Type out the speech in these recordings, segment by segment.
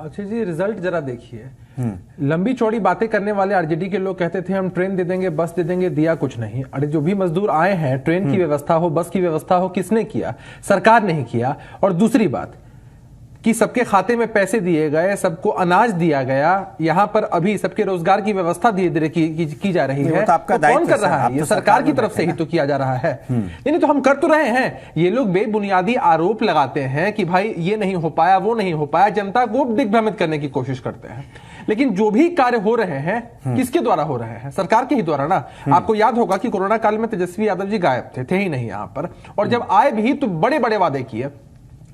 अच्छा जी, रिजल्ट जरा देखिए। लंबी चौड़ी बातें करने वाले आरजेडी के लोग कहते थे हम ट्रेन दे देंगे, बस दे देंगे, दिया कुछ नहीं। अरे जो भी मजदूर आए हैं, ट्रेन की व्यवस्था हो, बस की व्यवस्था हो, किसने किया? सरकार नहीं किया। और दूसरी बात कि सबके खाते में पैसे दिए गए, सबको अनाज दिया गया, यहां पर अभी सबके रोजगार की व्यवस्था धीरे धीरे की जा रही है। तो कौन कर रहा है? ये सरकार की तरफ से ही तो किया जा रहा है। नहीं तो हम कर तो रहे हैं। ये लोग बेबुनियादी आरोप लगाते हैं कि भाई ये नहीं हो पाया, वो नहीं हो पाया, जनता को दिग्भ्रमित करने की कोशिश करते हैं। लेकिन जो भी कार्य हो रहे हैं, किसके द्वारा हो रहे हैं? सरकार के ही द्वारा ना। आपको याद होगा कि कोरोना काल में तेजस्वी यादव जी गायब थे ही नहीं यहां पर, और जब आए भी तो बड़े बड़े वादे किए,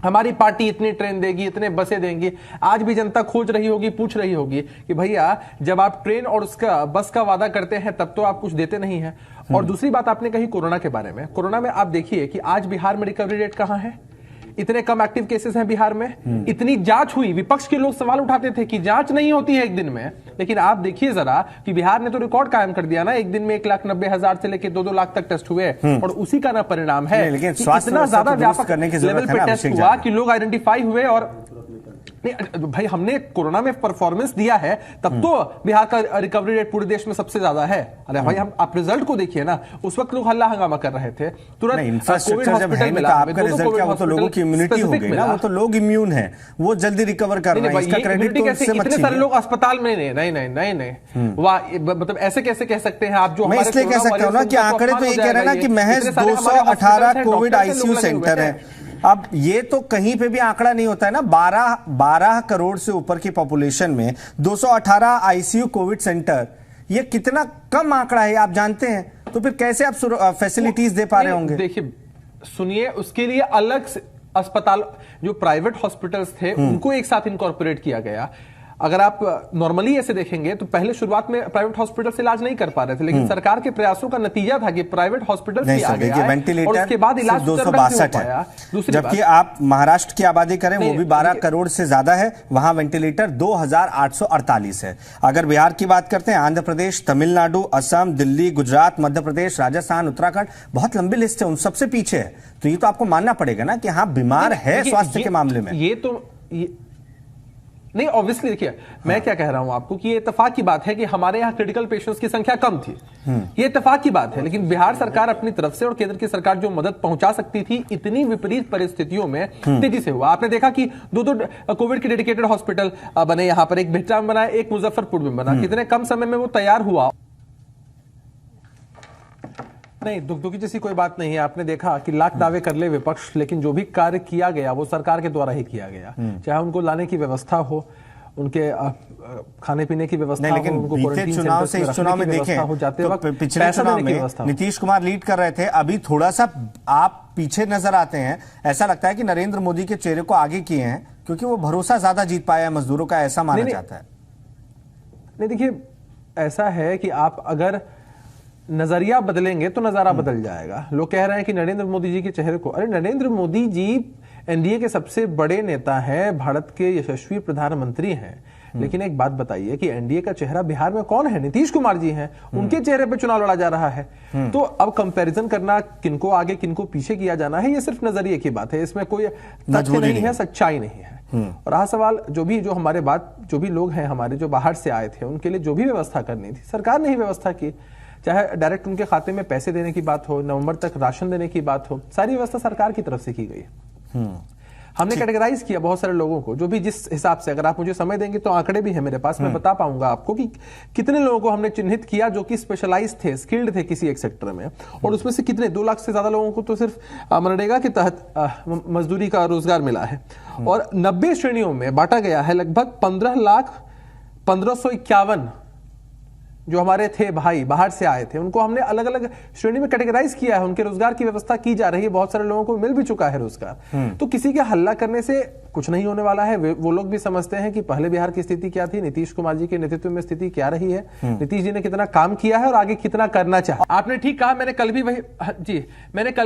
हमारी पार्टी इतनी ट्रेन देगी, इतने बसें देंगी। आज भी जनता खोज रही होगी, पूछ रही होगी कि भैया जब आप ट्रेन और उसका बस का वादा करते हैं तब तो आप कुछ देते नहीं हैं। और दूसरी बात आपने कही कोरोना के बारे में। कोरोना में आप देखिए कि आज बिहार में रिकवरी रेट कहां है? इतने कम एक्टिव केसेस हैं बिहार में। इतनी जांच हुई, विपक्ष के लोग सवाल उठाते थे कि जांच नहीं होती है एक दिन में, लेकिन आप देखिए जरा कि बिहार ने तो रिकॉर्ड कायम कर दिया ना। एक दिन में 1,90,000 से लेकर 2-2 लाख तक टेस्ट हुए, और उसी का ना परिणाम है लेकिन कि इतना ज्यादा व्यापक लेवल पे टेस्ट हुआ कि लोग आइडेंटिफाई हुए। और नहीं भाई, हमने कोरोना में परफॉर्मेंस दिया है, तब तो बिहार का रिकवरी रेट पूरे देश में सबसे ज्यादा है। अरे भाई, हम आप रिजल्ट को देखिए ना। उस वक्त लोग हल्ला हंगामा कर रहे थे, तुरंत इंफ्रास्ट्रक्चर जब है नहीं, आपका रिजल्ट क्या, वो तो लोगों की इम्यूनिटी हो गई ना, वो तो लोग इम्यून है, वो जल्दी रिकवर कर रहे हैं। इसका क्रेडिट तो उससे मत इतने सारे लोग अस्पताल में नहीं वाह, मतलब ऐसे कैसे कह सकते हैं आप? जो मैं इसलिए कह सकता हूं ना कि आंकड़े तो ये कह रहे हैं ना कि महज 218 कोविड आईसीयू सेंटर है। अब ये तो कहीं पे भी आंकड़ा नहीं होता है ना। 12 करोड़ से ऊपर की पॉपुलेशन में 218 आईसीयू कोविड सेंटर, ये कितना कम आंकड़ा है आप जानते हैं। तो फिर कैसे आप फैसिलिटीज दे पा रहे होंगे? देखिए सुनिए, उसके लिए अलग अस्पताल, जो प्राइवेट हॉस्पिटल्स थे उनको एक साथ इनकॉर्पोरेट किया गया। अगर आप नॉर्मली ऐसे देखेंगे तो पहले शुरुआत में प्राइवेट हॉस्पिटल से इलाज नहीं कर पा रहे थे, लेकिन सरकार के प्रयासों का नतीजा था कि प्राइवेट हॉस्पिटल से आ गया है, और उसके बाद इलाज 262 है। जबकि आप महाराष्ट्र की आबादी करें, वो भी 12 करोड़ से ज्यादा है, वहां वेंटिलेटर 2,848 है। अगर बिहार की बात करते हैं, आंध्र प्रदेश, तमिलनाडु, असम, दिल्ली, गुजरात, मध्य प्रदेश, राजस्थान, उत्तराखंड, बहुत लंबी लिस्ट है, उन सबसे पीछे है। तो ये तो आपको मानना पड़ेगा ना कि हाँ, बीमार है स्वास्थ्य के मामले में। ये तो नहीं, ऑब्वियसली देखिए, मैं क्या कह रहा हूं आपको कि ये इत्तेफाक की बात है कि हमारे यहाँ क्रिटिकल पेशेंट्स की संख्या कम थी। ये इत्तेफाक की बात है, लेकिन बिहार सरकार अपनी तरफ से और केंद्र की सरकार जो मदद पहुंचा सकती थी, इतनी विपरीत परिस्थितियों में तेजी से हुआ। आपने देखा कि 2 कोविड के डेडिकेटेड हॉस्पिटल बने यहाँ पर, एक बिहटा में बना, एक मुजफ्फरपुर में बना। कितने कम समय में वो तैयार हुआ। नहीं, दुख की जैसी कोई बात नहीं है। आपने देखा कि लाख दावे कर ले विपक्ष, लेकिन जो भी कार्य किया गया वो सरकार के द्वारा ही किया गया। चाहे उनको लाने की व्यवस्था हो, उनके खाने पीने की व्यवस्था हो, उनको बीते चुनाव से इस चुनाव में देखें तो पिछले चुनाव में नीतीश कुमार लीड कर रहे थे, अभी थोड़ा सा आप पीछे नजर आते हैं। ऐसा लगता है कि नरेंद्र मोदी के चेहरे को आगे किए हैं, क्योंकि वो भरोसा ज्यादा जीत पाया है मजदूरों का, ऐसा माना जाता है। नहीं देखिए, ऐसा है कि आप अगर नजरिया बदलेंगे तो नजारा बदल जाएगा। लोग कह रहे हैं कि नरेंद्र मोदी जी के चेहरे को, अरे नरेंद्र मोदी जी एनडीए के सबसे बड़े नेता हैं, भारत के यशस्वी प्रधानमंत्री हैं, लेकिन एक बात बताइए कि एनडीए का चेहरा बिहार में कौन है? नीतीश कुमार जी हैं। उनके चेहरे पे चुनाव लड़ा जा रहा है। तो अब कंपैरिजन करना, किनको आगे किनको पीछे किया जाना है, ये सिर्फ नजरिए की बात है, इसमें कोई तथ्य नहीं है, सच्चाई नहीं है। और रहा सवाल जो हमारे बात, जो भी लोग हैं हमारे जो बाहर से आए थे, उनके लिए जो भी व्यवस्था करनी थी सरकार ने ही व्यवस्था की। चाहे डायरेक्ट उनके खाते में पैसे देने की बात हो, नवंबर तक राशन देने की बात हो, सारी व्यवस्था सरकार की तरफ से की गई है। हमने कैटेगराइज किया बहुत सारे लोगों को, जो भी जिस हिसाब से, अगर आप मुझे समय देंगे तो आंकड़े भी है मेरे पास, मैं बता पाऊंगा आपको कि कितने लोगों को हमने चिन्हित किया जो कि स्पेशलाइज थे, स्किल्ड थे किसी एक सेक्टर में, और उसमें से कितने 2 लाख से ज्यादा लोगों को तो सिर्फ मनरेगा के तहत मजदूरी का रोजगार मिला है। और 90 श्रेणियों में बांटा गया है। लगभग 15,1551 जो हमारे थे भाई बाहर से आए थे, उनको हमने अलग अलग श्रेणी में कैटेगराइज किया है। उनके रोजगार की व्यवस्था की जा रही है, बहुत सारे लोगों को मिल भी चुका है रोजगार। तो किसी के हल्ला करने से कुछ नहीं होने वाला है। वो लोग भी समझते हैं कि पहले बिहार की स्थिति क्या थी, नीतीश कुमार जी के नेतृत्व में स्थिति क्या रही है, नीतीश जी ने कितना काम किया है और आगे कितना करना चाहा। आपने ठीक कहा, मैंने कल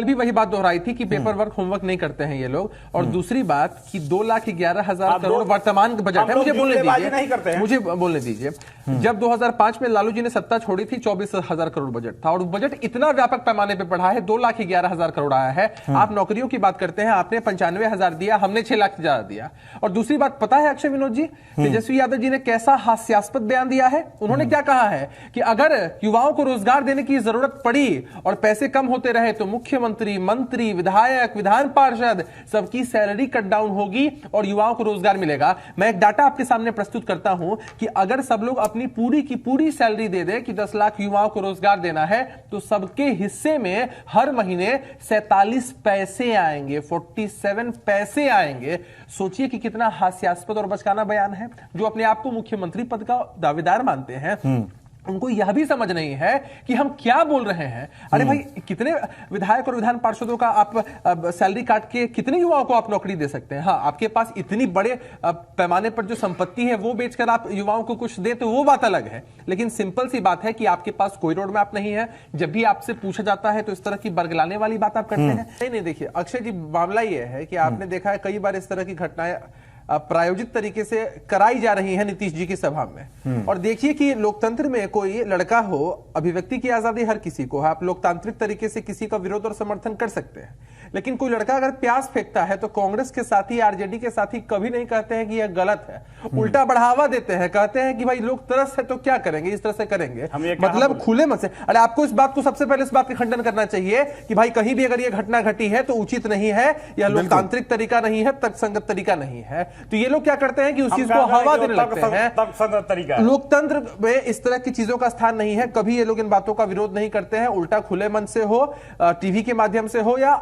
भी वही बात दोहराई थी कि पेपर वर्क, होमवर्क नहीं करते हैं ये लोग। और दूसरी बात कि 2,11,000 करोड़ वर्तमान बजट है। मुझे बोलने दीजिए। जब 2005 में लालू जी ने सत्ता छोड़ी थी, 24,000 करोड़ बजट था, और बजट इतना व्यापक पैमाने पर बढ़ा है, 2,11,000 करोड़ आया है। आप नौकरियों की बात करते हैं, आपने 95,000 दिया, हमने 6 लाख ज्यादा दिया। और दूसरी बात पता है अक्षय विनोद जी, तेजस्वी यादव जी ने कैसा हास्यास्पद बयान दिया है। उन्होंने क्या कहा है कि अगर युवाओं को रोजगार देने की जरूरत पड़ी और पैसे कम होते रहे तो मुख्यमंत्री, मंत्री, विधायक, विधान पार्षद सबकी सैलरी कट डाउन होगी और युवाओं को रोजगार मिलेगा। मैं एक डाटा आपके सामने प्रस्तुत करता हूं कि अगर सब लोग अपनी पूरी की पूरी सैलरी दे दे कि 10 लाख युवाओं को रोजगार देना है तो सबके हिस्से में हर महीने 47 पैसे आएंगे, 47 पैसे आएंगे। सोचिए कि कितना हास्यास्पद और बचकाना बयान है। जो अपने आप को मुख्यमंत्री पद का दावेदार मानते हैं उनको यह भी समझ नहीं है कि हम क्या बोल रहे हैं। अरे भाई, कितने विधायक और विधान पार्षदों का आप सैलरी काट के कितने युवाओं को आप नौकरी दे सकते हैं। हाँ, आपके पास इतनी बड़े पैमाने पर जो संपत्ति है वो बेचकर आप युवाओं को कुछ दे तो वो बात अलग है, लेकिन सिंपल सी बात है कि आपके पास कोई रोड मैप नहीं है। जब भी आपसे पूछा जाता है तो इस तरह की बरगलाने वाली बात आप करते हैं। नहीं, देखिए अक्षय जी, मामला ये है कि आपने देखा है कई बार इस तरह की घटनाएं प्रायोजित तरीके से कराई जा रही है नीतीश जी की सभा में। और देखिए कि लोकतंत्र में कोई लड़का हो, अभिव्यक्ति की आजादी हर किसी को है, आप लोकतांत्रिक तरीके से किसी का विरोध और समर्थन कर सकते हैं, लेकिन कोई लड़का अगर प्याज फेंकता है तो कांग्रेस के साथी, आरजेडी के साथी कभी नहीं कहते हैं कि यह गलत है, उल्टा बढ़ावा देते हैं, कहते हैं कि भाई लोग तरस है तो क्या करेंगे, इस तरह से करेंगे, मतलब खुले मन से। अरे आपको इस बात को सबसे पहले इस बात का खंडन करना चाहिए कि भाई कहीं भी अगर यह घटना घटी है तो उचित नहीं है, यह लोकतांत्रिक तरीका नहीं है, तर्कसंगत तरीका नहीं है। तो ये लोग क्या करते हैं कि उस चीज को हवा देने लगते हैं। लोकतंत्र में इस तरह की चीजों का स्थान नहीं है। कभी ये लोग इन बातों का विरोध नहीं करते हैं, उल्टा खुले मन से हो, टीवी के माध्यम से हो या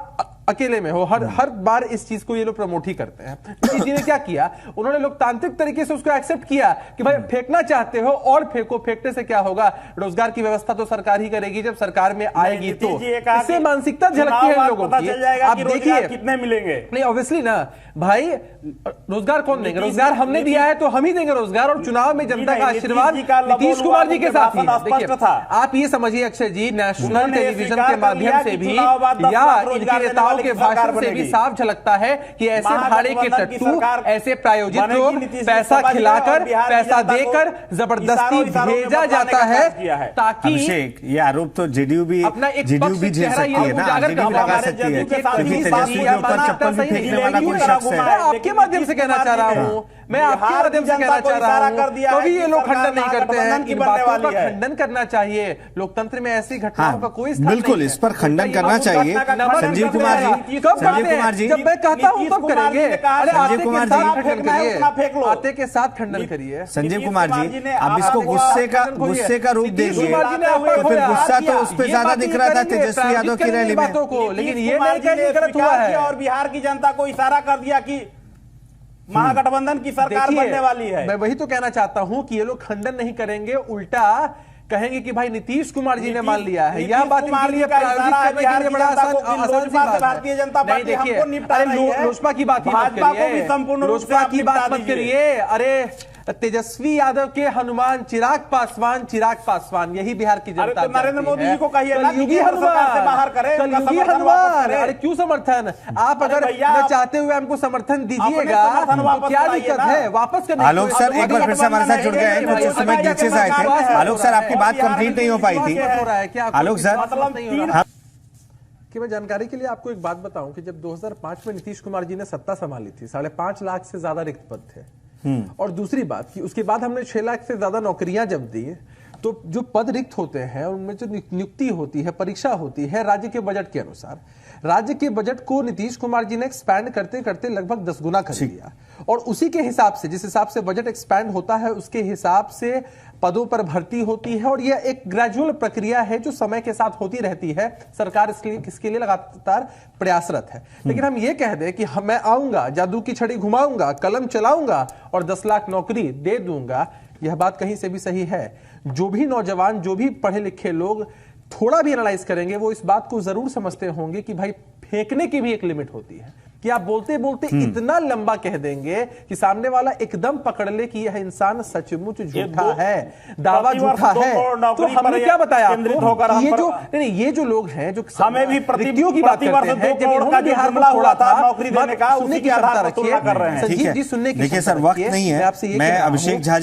अकेले में हो, हर बार इस चीज को ये लोग प्रमोट ही करते हैं। नीतीश जी ने क्या किया, उन्होंने लोकतांत्रिक तरीके से उसको एक्सेप्ट किया कि भाई फेंकना चाहते हो और फेंको, फेंकने से क्या होगा, रोजगार की व्यवस्था तो सरकार ही करेगी, जब सरकार में आएगी तो। इससे मानसिकता झलकती है लोगों की। आप देखिए कितने मिलेंगे। नहीं, ऑब्वियसली ना भाई, रोजगार कौन देंगे, रोजगार हमने दिया है तो हम ही देंगे रोजगार, और चुनाव में जनता का आशीर्वाद नीतीश कुमार जी के साथ ही है। देखिए, आप ये समझिए अक्षय जी, नेशनल टेलीविजन के माध्यम से भी या इनके नेताओं के भाषण से भी साफ झलकता है कि ऐसे भाड़े के टट्टू, ऐसे प्रायोजित लोग पैसा खिलाकर, पैसा देकर जबरदस्ती भेजा जाता है ताकि अभिषेक, ये आरोप तो जेडीयू भी झेल सकती है ना, जेडीयू भी लगा सकती है, क्योंकि तेजस्वी के ऊपर चप्पल भी फेंकने वाला कोई शख्स है। मैं आपके माध्यम से कहना चाह रहा हूँ, मैं आपके माध्यम से कहना चाह रहा हूँ, कभी ये लोग खंडन नहीं करते हैं। इन बातों का खंडन करना चाहिए। लोकतंत्र में ऐसी घटनाओं का कोई स्थान नहीं है। बिल्कुल, इस पर खंडन करना चाहिए। संजीव कुमार जी, जब मैं कहता हूं तब करेंगे। अरे संजीव कुमार जी, आते के साथ खंडन करिए। संजीव कुमार जी, अब इसको गुस्से का रूप देंगे तो फिर गुस्सा तो उस पर ज्यादा दिख रहा था तेजस्वी यादव की रैली में, लेकिन ये नहीं गलत हुआ है। और बिहार की जनता को इशारा कर दिया कि महागठबंधन की सरकार बनने वाली है। मैं वही तो कहना चाहता हूं कि ये लोग खंडन नहीं करेंगे, उल्टा कहेंगे कि भाई नीतीश कुमार जी ने मान लिया है। यह बात इनके लिए प्रायोजित करने के लिए बड़ा आसान सी बात है। भारतीय जनता पार्टी हमको निपटा रही है। लोजपा की बात ही मत करिए, लोजपा की बात मत करिए। अरे तेजस्वी यादव के हनुमान चिराग पासवान यही बिहार की जनता। तो नरेंद्र मोदी जी को कहिए ना कलयुगी हनुमान से बाहर करें, कलयुगी हनुमान। अरे क्यों समर्थन, आप अगर चाहते हुए हमको समर्थन दीजिएगा तो क्या दिक्कत है, वापस करने। आलोक सर एक बार फिर से हमारे साथ जुड़ गए हैं, कुछ समय नीचे से आए थे। आलोक सर, आपकी बात कंप्लीट नहीं हो पाई थी। आलोक सर, कि मैं जानकारी के लिए आपको एक बात बताऊं कि जब 2005 में नीतीश कुमार जी ने सत्ता संभाली थी, 5.5 लाख से ज्यादा रिक्त पद थे। और दूसरी बात कि उसके बाद हमने 6 लाख से ज्यादा नौकरियां जब दी, तो जो पद रिक्त होते हैं उनमें जो नियुक्ति होती है, परीक्षा होती है राज्य के बजट के अनुसार। राज्य के बजट को नीतीश कुमार जी ने एक्सपैंड करते करते लगभग 10 गुना कर दिया, और उसी के हिसाब से, जिस हिसाब से बजट एक्सपैंड होता है उसके हिसाब से पदों पर भर्ती होती है। और यह एक ग्रेजुअल प्रक्रिया है जो समय के साथ होती रहती है। सरकार इसके लिए लगातार प्रयासरत है। लेकिन हम ये कह दें कि मैं आऊंगा, जादू की छड़ी घुमाऊंगा, कलम चलाऊंगा और 10 लाख नौकरी दे दूंगा, यह बात कहीं से भी सही है। जो भी नौजवान, जो भी पढ़े लिखे लोग थोड़ा भी एनालाइज करेंगे वो इस बात को जरूर समझते होंगे कि भाई फेंकने की भी एक लिमिट होती है, कि आप बोलते बोलते इतना लंबा कह देंगे कि सामने वाला एकदम पकड़ ले कि यह इंसान सचमुच झूठा है, दावा झूठा है। तो हमने क्या बताया आपको, ये जो लोग हैं जो हमें भी रिक्तियों की बात करते हैं, जब इन्होंने बिहार में छोड़ा था नौकरी देने का, सुनने की क्षमता रखिए। संजीव जी, सुनने की देखिए सर, वक्त नहीं है। मैं अभिषेक झा जी